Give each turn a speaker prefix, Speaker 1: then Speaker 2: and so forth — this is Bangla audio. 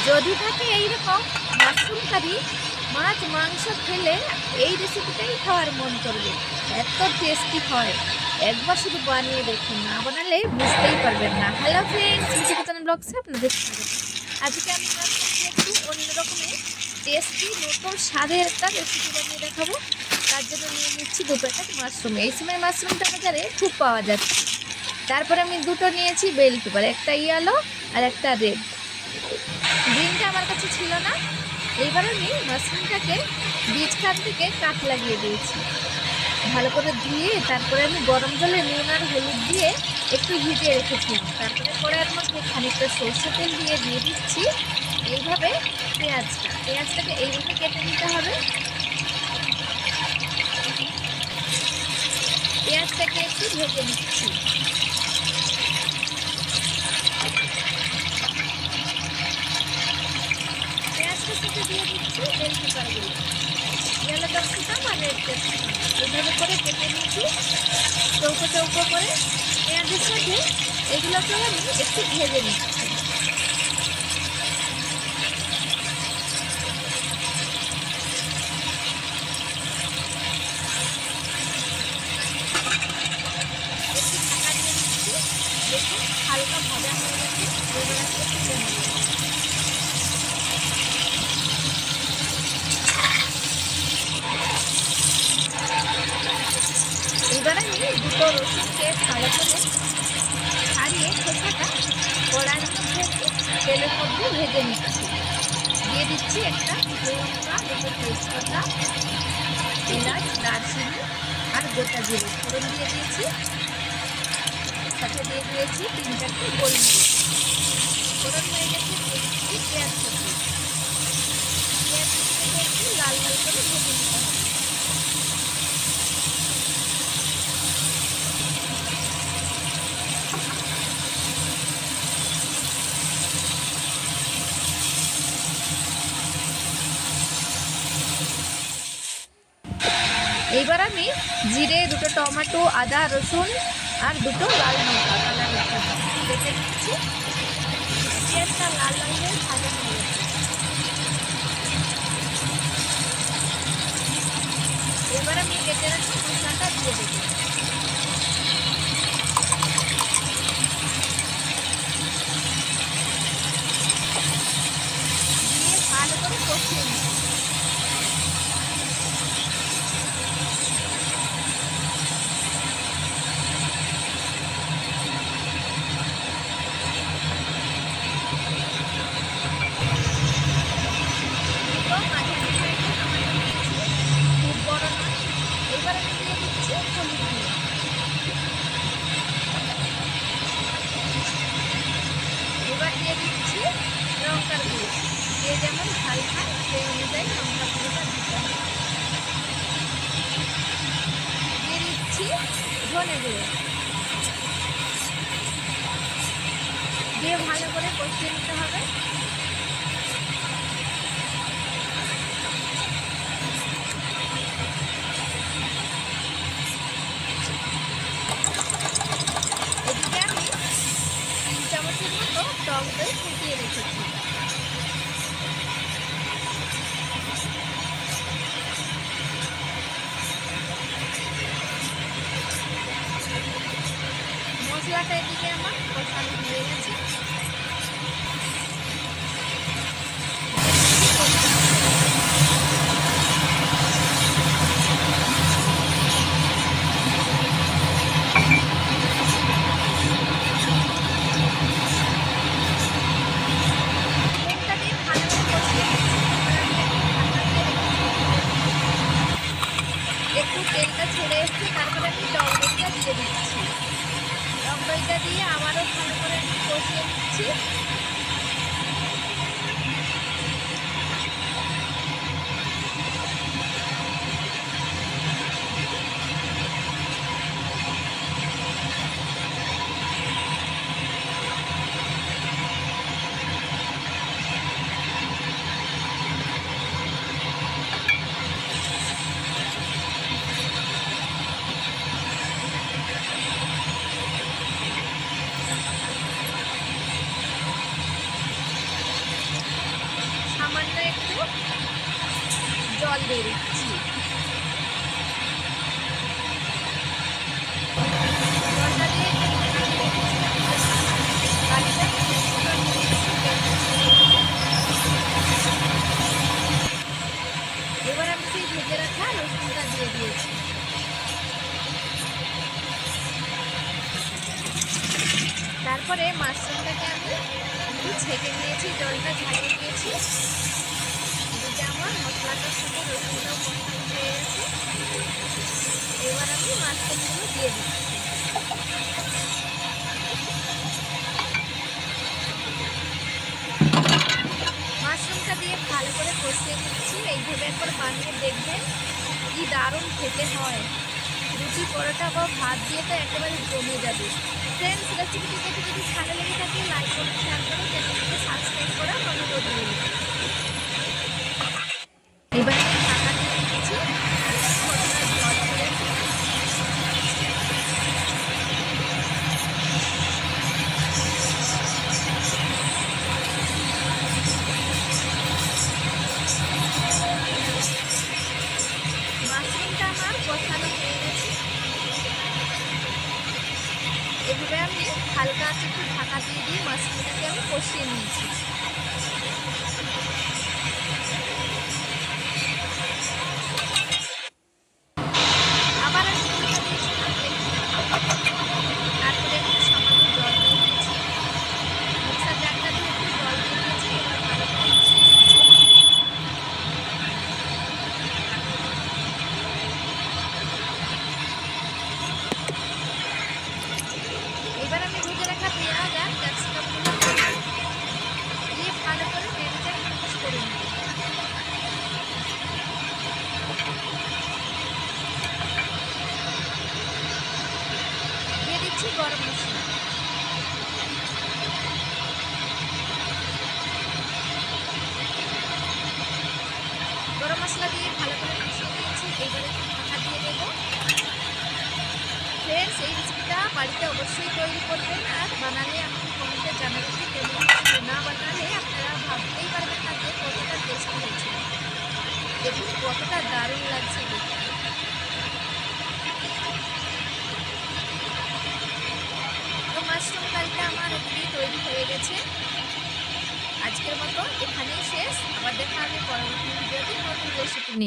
Speaker 1: যদি থাকে এইরকম মাশরুম কারি, মাছ মাংস খেলে এই রেসিপিটাই খাওয়ার মন করবে, এত টেস্টি হয়। একবার শুধু বানিয়ে দেখুন, না বানালে বুঝতেই পারবেন না। হ্যালো ফ্রেন্ডস, মিশিকতান ব্লগসে আপনাদের স্বাগত। আজকে আমি একটু অন্য রকমের টেস্টি নতুন স্বাদের একটা রেসিপি বানিয়ে দেখাবো। তার জন্য নিয়ে নিচ্ছি 2 প্যাকেট মাশরুম। এই সময় মাশরুমটা বাজারে খুব পাওয়া যাচ্ছে। তারপরে আমি দুটো নিয়েছি বেল পেপার, একটা ইয়েলো আর একটা রেড। গ্রিনটা আমার কাছে ছিল না। এইবার আমি মাশরুমটাকে বীজখান থেকে কাট লাগিয়ে দিয়েছি, ভালো করে ধুয়ে তারপরে আমি গরম জলে নুন আর হলুদ দিয়ে একটু ভিজিয়ে রেখেছিলাম। তারপরে কড়াইয়ের মধ্যে খানিকটা সরষে তেল দিয়ে দিচ্ছি এইভাবে পেঁয়াজটাকে এইভাবে কেটে নিতে হবে। পেঁয়াজটাকে একটু ভেজে নিচ্ছি। পেঁয়াজটার সাথে দিয়ে দিচ্ছি বেল পেপারগুলো, ইয়েলো ক্যাপসিকাম আর রেড ক্যাপসিকাম, এইভাবে করে কেটে নিচ্ছি চৌকো চৌকো করে। পেঁয়াজের সাথে এগুলোকে আমি একটু ভেজে নিচ্ছি। একটু ঢাকা দিয়ে দিচ্ছি, দেখুন হালকা ভাজা হয়ে গেছে। এবার একটু তুলে নেব। এবার আমি দুটো রসুনকে ভালো করে ছাড়িয়ে খোসাটা কড়াইয়ের মধ্যে তেলের মধ্যে ভেজে নিচ্ছি। দিয়ে দিচ্ছি একটা লঙ্কা, দুটো তেজপাতা, এলাচ, দারচিনি আর গোটা জিরে ফোড়ন দিয়ে দিয়েছি। সাথে দিয়ে দিয়েছি 3-4টে গোলমরিচ। ফোড়ন হয়ে গেছে, দিয়ে দিচ্ছি পেঁয়াজ কুচি। পেঁয়াজ কুচিটাকে একটু লাল লাল করে ভেজে নিতে হবে। এইবার আমি জিরে, 2টো টমেটো, আদা, রসুন আর 2টো লাল লঙ্কা কালারের জন্য বেটে নিচ্ছি। পেঁয়াজটা লাল লাল হয়ে ভাজা হয়ে গেছে। এবার আমি কেটে রাখা মশলাটা দিয়ে দেবো। দিয়ে ভালো করে কষিয়ে নিচ্ছি। খুব বড় না। এবার আমি দিয়ে দিচ্ছি হলুদ গুঁড়ো। এবার দিয়ে দিচ্ছি লঙ্কার গুঁড়ো। যে যেমন ঝাল খায় সেই অনুযায়ী লঙ্কার গুঁড়োটা দিতে হবে। দিয়ে দিচ্ছি ধনে গুঁড়ো, দিয়ে ভালো করে কষিয়ে নিতে হবে। এদিকে আমি 3 চামচের মতো টক দই ফুটিয়ে রেখেছি। মশলাটা এদিকে আমার কষানো হয়ে গেছে। একটু তেলটা ছেড়ে এসছে, তারপরে আমি টক দইটা দিয়ে দিচ্ছি। টক দইটা দিয়ে আবারও ভালো করে আমি কষিয়ে নিচ্ছি। সামান্য একটু জল দিয়ে দিচ্ছি। জলটা দিয়ে একটু ঢাকা দিয়ে দিচ্ছি। কারিটা খুব সুন্দর এবার আমি সেই ভেজে রাখা রসুনটা দিয়ে দিয়েছি। তারপরে মাশরুমটাকে আমি একটু ছেঁকে নিয়েছি, জলটা ঝাড়িয়ে নিয়েছি। এদিকে আমার মশলাটার সাথে রসুনটাও কষানো হয়ে গেছে। এবার আমি মাশরুমগুলো দিয়ে দিচ্ছি। মাশরুমটা দিয়ে ভালো করে কষিয়ে নিচ্ছি। এইভাবে একবার বানিয়ে দেখবেন কি দারুণ খেতে হয়। রুটি পরোটা বা ভাত দিয়ে তো একেবারে জমে যাবে। ফ্রেন্ডস, রেসিপিটি দেখে যদি ভালো লেগে থাকে লাইক করুন, শেয়ার করুন, চ্যানেলটিকে সাবস্ক্রাইব করার অনুরোধ রইল। এবার আমি ঢাকা দিয়ে দিচ্ছি। কতটা জল পড়েছে। মাশরুমটা আমার কষানো হয়ে গেছে। এভাবে আমি হালকা আছে একটু ঢাকা দিয়ে দিয়ে মাশরুমটাকে আমি কষিয়ে নিয়েছি। আবার আমি ঢাকা দিয়েছিলাম তারপরে একটু সামান্য জল দিয়ে দিয়েছি। মিক্সার জারটা দিয়ে একটু জল দিয়ে দিয়েছি। এবার ভালো করে মিশিয়ে নিচ্ছি। এবার আমি ভেজে রাখা পেঁয়াজ আর ক্যাপসিকামগুলো দিয়ে ভালো করে নেড়ে মিক্স করে নিই। দিয়ে দিচ্ছি গরম মশলা। গরম মশলা দিয়ে ভালো করে মিশিয়ে নিয়েছি। এইবারে ঢাকা দিয়ে দেবো। ফ্রেন্ডস, এই রেসিপিটা বাড়িতে অবশ্যই তৈরি করবেন আর বানালে আমাকে কমেন্টে জানাবেন যে কেমন হয়েছে। না বানালে আপনারা ভাবতেই পারবেন না যে কতটা টেস্টি হয়েছে। দেখুন কতটা দারুণ লাগছে দেখতে। তো মাশরুম কারিটা আমার এদিকে তৈরি হয়ে গেছে। আজকের মতো এখানেই শেষ। আবার দেখা হবে পরবর্তী ভিডিওতে নতুন রেসিপি নিয়ে।